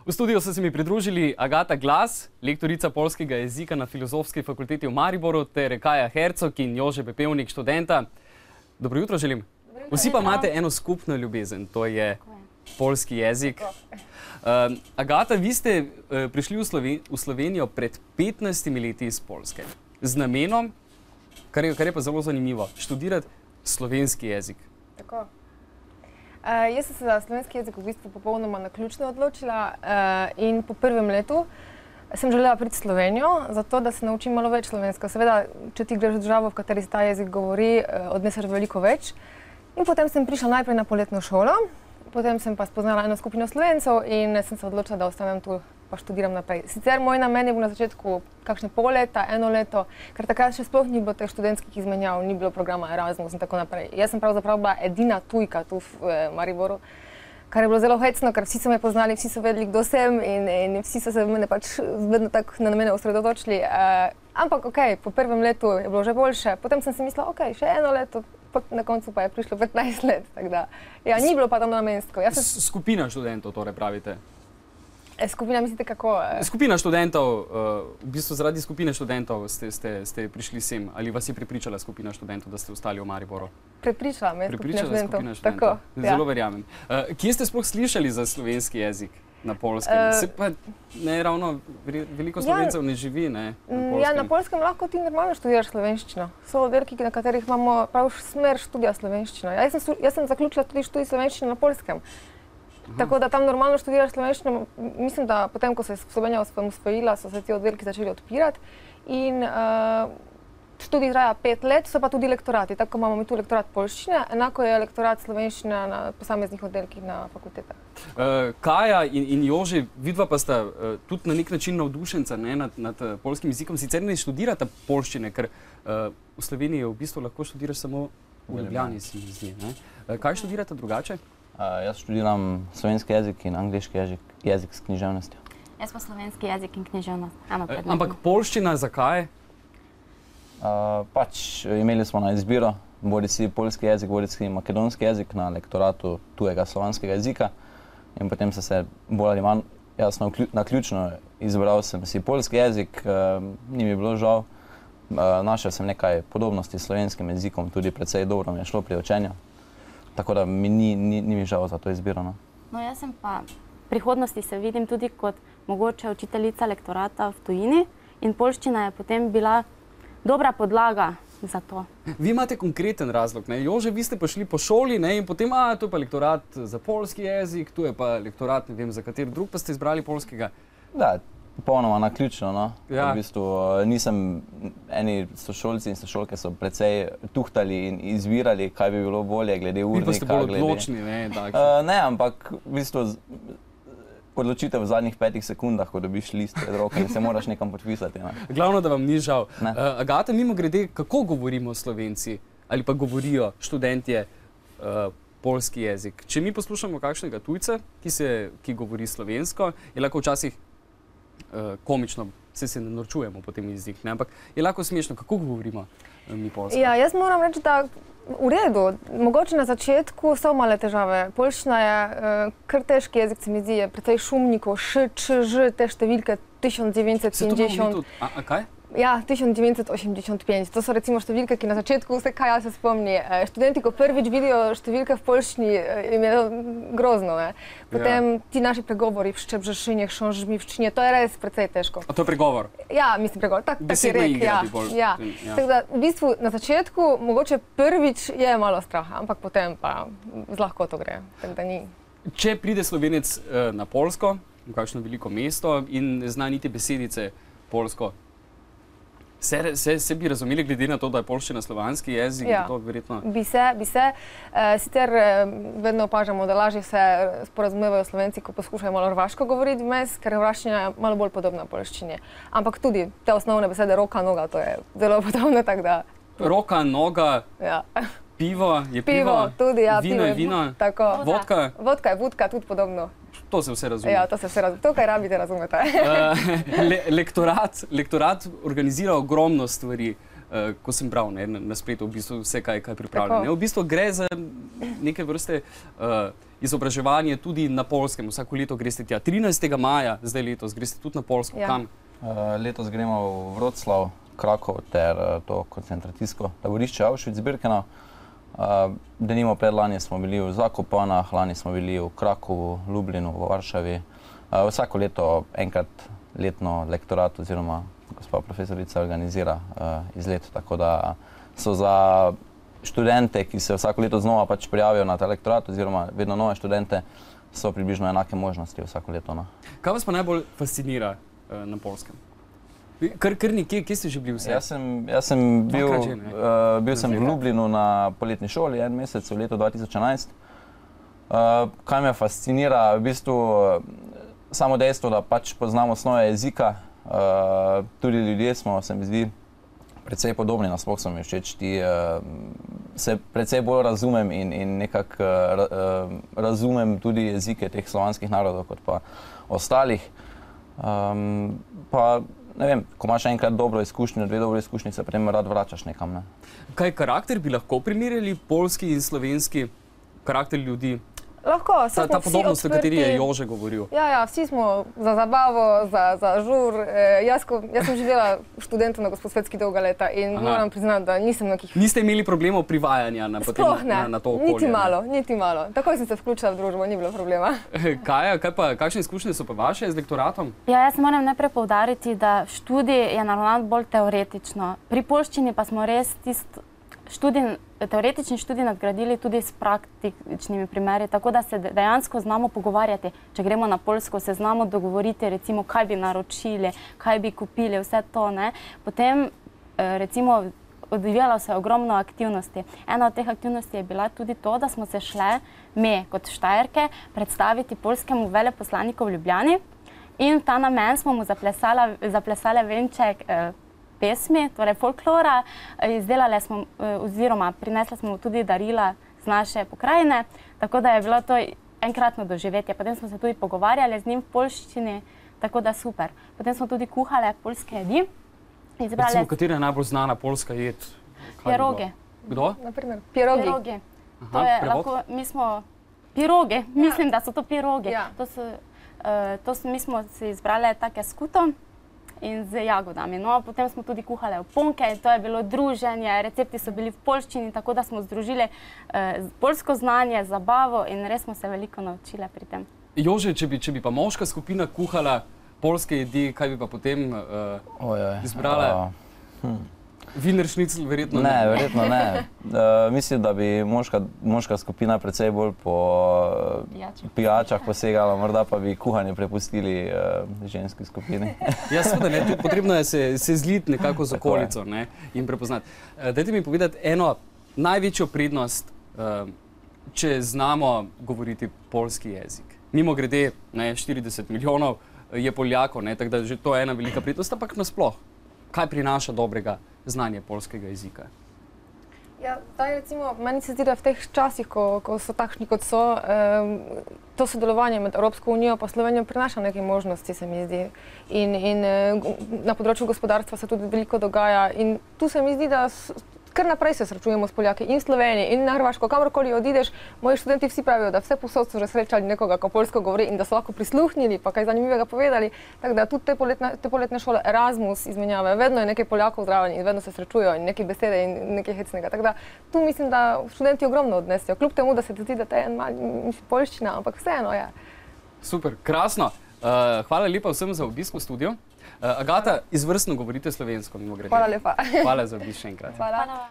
V studiu so se mi pridružili Agata Glas, lektorica poljskega jezika na Filozofski fakulteti v Mariboru, ter Kaja Hercog in Jože Pepevnik, študenta. Dobro jutro želim. Vsi pa imate eno skupno ljubezen, to je poljski jezik. Agata, vi ste prišli v Slovenijo pred 15 leti iz Poljske z namenom, kar je pa zelo zanimivo, študirati slovenski jezik. Tako. Jaz sem se za slovenski jezik v bistvu popolnoma naključno odločila in po prvem letu sem želela priti v Slovenijo, zato da se naučim malo več slovensko. Seveda, če ti greš v državo, v kateri se ta jezik govori, odneseš veliko več. In potem sem prišla najprej na poletno šolo, potem sem pa spoznala eno skupino Slovencev in sem se odločila, da ostanem tu pa študiram naprej. Sicer moj namen je bil na začetku kakšne pol leta, eno leto, ker takrat še sploh ni bilo teh študentskih izmenjav, ni bilo programa Erasmus in tako naprej. Jaz sem pravzaprav bila edina tujka tu v Mariboru, kar je bilo zelo hecno, ker vsi so me poznali, vsi so vedeli, kdo sem in vsi so se v mene pač vedno tako na mene osredotočili. Ampak okej, po prvem letu je bilo že boljše, potem sem si mislila, okej, še eno leto, na koncu pa je prišlo 15 let, tako da, ja, ni bilo pa tam namensko. Skupina študentov, torej pravite? Skupina, mislite kako? Skupina študentov, v bistvu zaradi skupine študentov ste prišli sem, ali vas je prepričala skupina študentov, da ste ostali v Mariboru? Prepričala me skupina študentov. Tako, zelo verjamem. Kje ste sploh slišali za slovenski jezik na Poljskem? Se pa ne ravno veliko Slovencev ne živi, ne? Ja, na Poljskem lahko ti normalno študiraš slovenščino. So oddelki, na katerih imamo prav smer študija slovenščino. Jaz sem zaključila tudi študij slovenščine na Poljskem. Tako da tam normalno študiraš slovenščino. Mislim, da potem, ko se je Slovenija osamosvojila, so se ti oddelki začeli odpirati in študij traja 5 let, so pa tudi lektorati. Tako imamo mi tu lektorat poljščine, enako je lektorat slovenščine na posameznih oddelkih na fakultetah. Kaja in Jože, vidva pa sta tudi na nek način navdušenca nad poljskim jezikom. Sicer ne študirata poljščine, ker v Sloveniji v bistvu lahko študiraš samo v Ljubljani, se mi zdi. Kaj študirata drugače? Jaz študiram slovenski jezik in angleški jezik s književnostjo. Jaz pa slovenski jezik in književnost. Ampak poljščina zakaj? Pač imeli smo na izbiro bodisi poljski jezik, bodisi makedonski jezik na lektoratu tujega slovanskega jezika in potem sem se bolj ali manj jasno naključno izbral sem si poljski jezik, ni mi bilo žal. Našel sem nekaj podobnosti s slovenskim jezikom, tudi precej dobro mi je šlo pri učenju. Tako da mi ni žal za to izbiro. No, jaz sem pa v prihodnosti se vidim tudi kot mogoče učiteljica lektorata v tujini in poljščina je potem bila dobra podlaga za to. Vi imate konkreten razlog, ne? Jože, vi ste pa šli po šoli, ne? In potem, tu je pa lektorat za poljski jezik, tu je pa lektorat, ne vem za kateri drug, pa ste izbrali poljskega. Da, popolnoma naključno, no. Ja. V bistvu eni sošolci in sošolke so precej tuhtali in izbirali, kaj bi bilo bolje glede urnika. Vi pa ste bolj odločni, ne? Ne, ampak v bistvu odločitev v zadnjih 5 sekundah, ko dobiš list pred roke in se moraš nekam podpisati. Glavno, da vam ni žal. Agata, mimogrede, kako govorimo Slovenci ali pa govorijo študentje poljski jezik? Če mi poslušamo kakšnega tujca, ki govori slovensko, je lahko včasih komično, se ne norčujemo po tem jezik, ne? Ampak je lahko smešno, kako govorimo mi poljsko? Ja, jaz moram reči, da v redu. Mogoče na začetku so male težave. Poljščina je kar težki jezik, se mi zdi, je precej šumnikov, š, č, ž, te številke 1950. Se to imamo tudi? A kaj? Ja, 1985. To so recimo številke, ki na začetku vse Kaja se spomni. Študenti, ko prvič vidijo številke v poljščini, jim je grozno, ne? Potem ti naši pregovori, ščepžešinje, šonžmivščinje, to je res precej težko. A to je pregovor? Ja, mislim pregovor, tak je rek, ja. Tako da v bistvu na začetku mogoče prvič je malo straha, ampak potem pa z lahkoto gre, tako da ni. Če pride Slovenec na Poljsko, v kakšno veliko mesto in ne zna niti besedice poljsko, se bi razumeli glede na to, da je poljščina slovanski jezik? Ja, bi se. Sicer vedno opažamo, da lažje se sporazumevajo Slovenci, ko poskušajo malo hrvaško govoriti vmes, ker hrvaščina je malo bolj podobna poljščini. Ampak tudi te osnovne besede roka, noga, to je zelo podobno, tako da... Roka, noga, pivo je pivo, tudi, ja, vino je vino, vodka? Vodka je vodka, tudi podobno. To se vse razume. Ja, to se vse razume. To, kaj rabite, razumete. Lektorat organizira ogromno stvari, ko sem bral na spletu, v bistvu vse, kaj pripravlja. V bistvu gre za neke vrste izobraževanje tudi na Poljskem. Vsako leto greste tja. 13. maja, zdaj letos, greste tudi na Poljsko. Kam? Letos gremo v Wroclaw, Krakov ter to koncentracijsko taborišče Auschwitz-Birkenau. Denimo predlani smo bili v Zakopanah, lani smo bili v Krakovu, Lublinu, v Varšavi. Vsako leto enkrat letno lektorat oziroma gospa profesorica organizira izlet, tako da so za študente, ki se vsako leto znova pač prijavijo na ta lektorat oziroma vedno nove študente, so približno enake možnosti vsako leto. No. Kaj vas pa najbolj fascinira na Poljskem? Kar nekje, kje ste že bili vse? Jaz sem bil sem v Lublinu na poletni šoli en mesec v letu 2011. Kaj me fascinira, v bistvu samo dejstvo, da pač poznamo osnove jezika. Tudi ljudje smo, se mi zdi, precej podobni, nasploh so mi všeč. Se precej bolj razumem in nekako razumem tudi jezike teh slovanskih narodov kot pa ostalih. Pa ne vem, ko imaš enkrat dobro izkušnjo, dve dobre izkušnje, se potem rad vračaš nekam. Ne? Kaj karakter bi lahko primerjali poljski in slovenski karakter ljudi? Lahko, ta podobnost, o kateri je Jože govoril. Ja, vsi smo za zabavo, za žur. Jaz sem živela v študentu na Gosposvetski dolga leta in moram priznati, da nisem nekih... Niste imeli problemov privajanja na to okolje? Niti malo. Takoj sem se vključila v družbo, ni bilo problema. Kakšne izkušnje so pa vaše z lektoratom? Ja, jaz moram najprej poudariti, da študij je naravnan bolj teoretično. Pri poljščini pa smo res teoretični študij nadgradili tudi s praktičnimi primeri, tako da se dejansko znamo pogovarjati. Če gremo na Poljsko, se znamo dogovoriti, recimo, kaj bi naročili, kaj bi kupili, vse to. Ne? Potem, recimo, odvijalo se ogromno aktivnosti. Ena od teh aktivnosti je bila tudi to, da smo se šle, mi kot Štajerke, predstaviti poljskemu veleposlaniku v Ljubljani in v ta namen smo mu zaplesale venček pesmi, torej folklora, izdelale smo, oziroma prinesle smo tudi darila z naše pokrajine, tako da je bilo to enkratno doživetje. Potem smo se tudi pogovarjali z njim v poljščini, tako da super. Potem smo tudi kuhale poljske jedi. Recimo, katera je najbolj znana poljska jed? Pirogi. Kdo? Naprimer, pirogi. To je lahko, mi smo pirogi, mislim, da so to pirogi. Mi smo si izbrali take s skutom in z jagodami. No, potem smo tudi kuhali oponke in to je bilo druženje, recepti so bili v poljščini, tako da smo združili poljsko znanje, zabavo in res smo se veliko naučili pri tem. Jože, če bi pa moška skupina kuhala poljske jedi, kaj bi pa potem izbrala? Wiener Schnitzel verjetno ne. Ne, verjetno ne. Mislim, da bi moška skupina precej bolj po pijačah posegala, morda pa bi kuhanje prepustili ženski skupini. Ja, seveda ne, tudi potrebno je se zliti nekako z okolico in prepoznati. Dajte mi povedati eno največjo prednost, če znamo govoriti poljski jezik. Mimogrede, 40 milijonov je Poljakov, tako da že to je ena velika prednost, ampak nasploh. Kaj prinaša dobrega znanje poljskega jezika? Ja, zdaj recimo, meni se zdi, da v teh časih, ko so takšni kot so, to sodelovanje med Evropsko unijo pa Slovenijo prinaša neke možnosti, se mi zdi. In na področju gospodarstva se tudi veliko dogaja in tu se mi zdi, da kar naprej se srečujemo s Poljaki in v Sloveniji in na Hrvaško, kamorkoli odideš, moji študenti vsi pravijo, da vse povsod so že srečali nekoga, ko poljsko govori in da so lahko prisluhnili, pa kaj zanimivega povedali. Tako da tudi te poletne šole Erasmus izmenjave, vedno je nekaj Poljakov zraven in vedno se srečujejo in neke besede in nekaj hecnega. Tako da tu mislim, da študenti ogromno odnesijo, kljub temu, da se ti zdi, da te je malo poljščina, ampak vseeno je. Super, krasno. Hvala lepa vsem za obisk v studiu. Agata, izvrstno govorite slovensko, mimogrede. Hvala lepa. Hvala za obisk še enkrat. Hvala.